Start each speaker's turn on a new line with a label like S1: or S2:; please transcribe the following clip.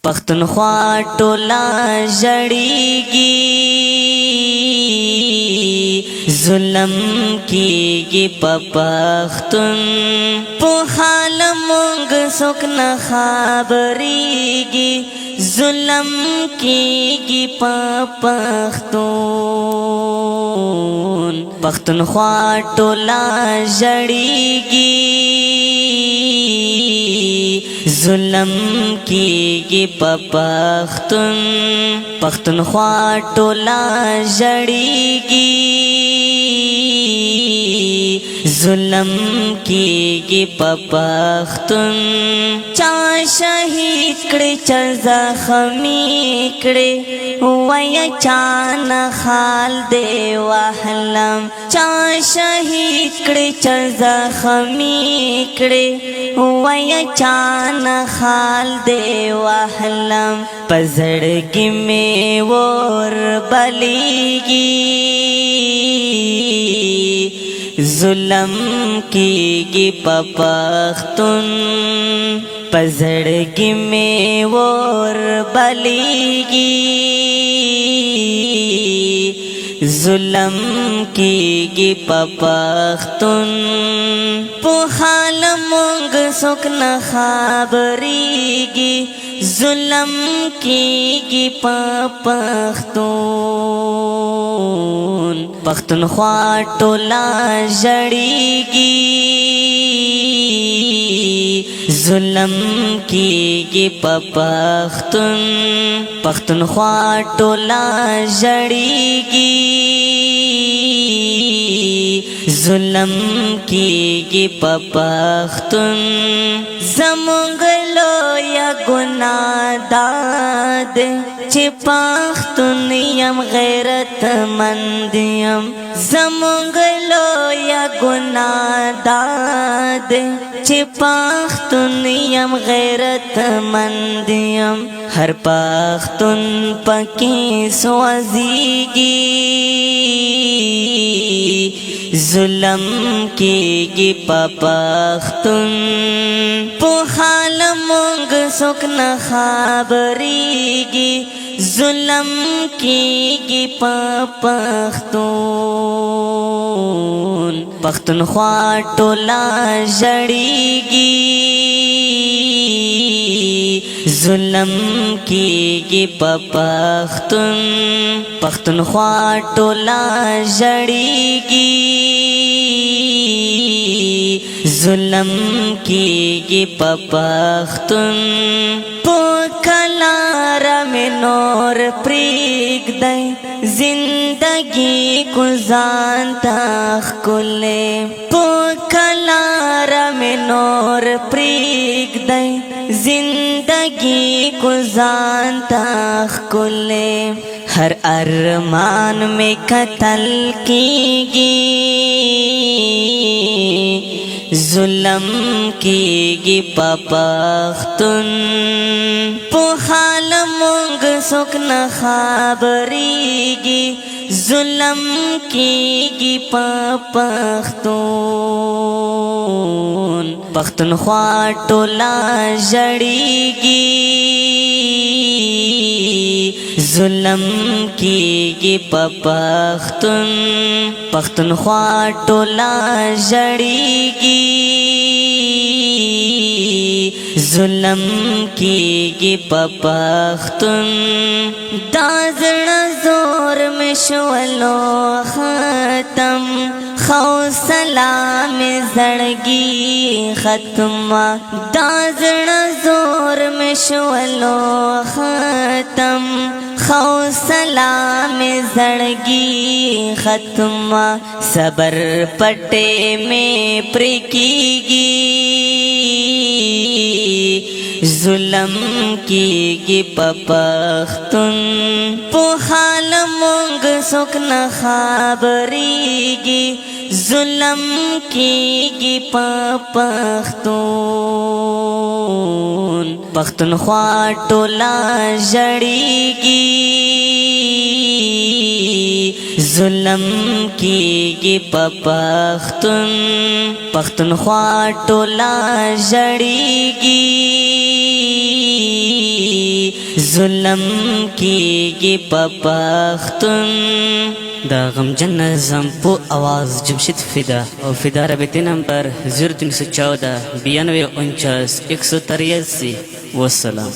S1: پختونخوا ټولا ژړیږي ظلم کیږي په پښتون په حال مونږ څوک نه خبرېږي ظلم کیږي په پښتون پختونخوا ټولا ژړیږي ظلم کیږي په پښتون پختونخوا ټولا ژړیږي ظلم کیږي په پښتون چا شهید کړي چا زخمي کړي وای چا نه حال دی وحلم چا شهید کړي چا زخمي کړي وای چا نه حال دی وحلم پزړګي مې ور بلیږي ظلم کیږي په پښتون پزړګي مې ور بلیږي ظلم کیږي په پښتون په حال مونږ څوک نه خبرېږي ظلم کیږي په پښتون پختونخوا ټولا ژړیږي ظلم کیږي په پښتون پختونخوا ټولا ژړیږي ظلم کیږي په پښتون زمونږ لویه ګناه داد چې پښتون یم غیرتمند یم زمونږ لویه ګناه داد چې پښتون یم غیرتمند یم هر پښتون پکې سوځيږي ظلم کیږي په پښتون په حال مونږ څوک نه خبرېږي ظلم کیږي په پښتون پختونخوا ټولا ژړیږي ظلم کیږي په پښتون پختونخوا ټولا ژړیږي ظلم کیږي په پښتون په کلار مې نور پرېږدی زندگی کو ځان ته ښکلې په کلار مې نور پرېږدی زندگی کو ځان ته ښکلې هر ارمان میں قتل کیږي ظلم کیږي په پښتون په حال مونږ څوک نه خبرېږي ظلم کیږي په پښتون پختونخوا ټولا ژړیږي ظلم کیږي په پښتون پختونخوا ټولا ژړیږي ظلم کیږي په پښتون دا زړه زور مې شولو ختم حوصله مې زړګي ختمه دا زړه زور مې شولو ختم حوصله مې زړګي ختمه صبر پټې مې پرې کېږي ظلم کیږي په پښتون په حال مونږ څوک نه خبرېږي ظلم کیږي په پښتون پختونخوا ټولا ژړیږي ظلم کیږي په پښتون پختونخوا ټولا ژړیږي ظلم کیږي په پښتون.
S2: دا غمجن نظم په आवाज جمشید فدا او فدا رابطه نمبر 0314 9249 183. والسلام.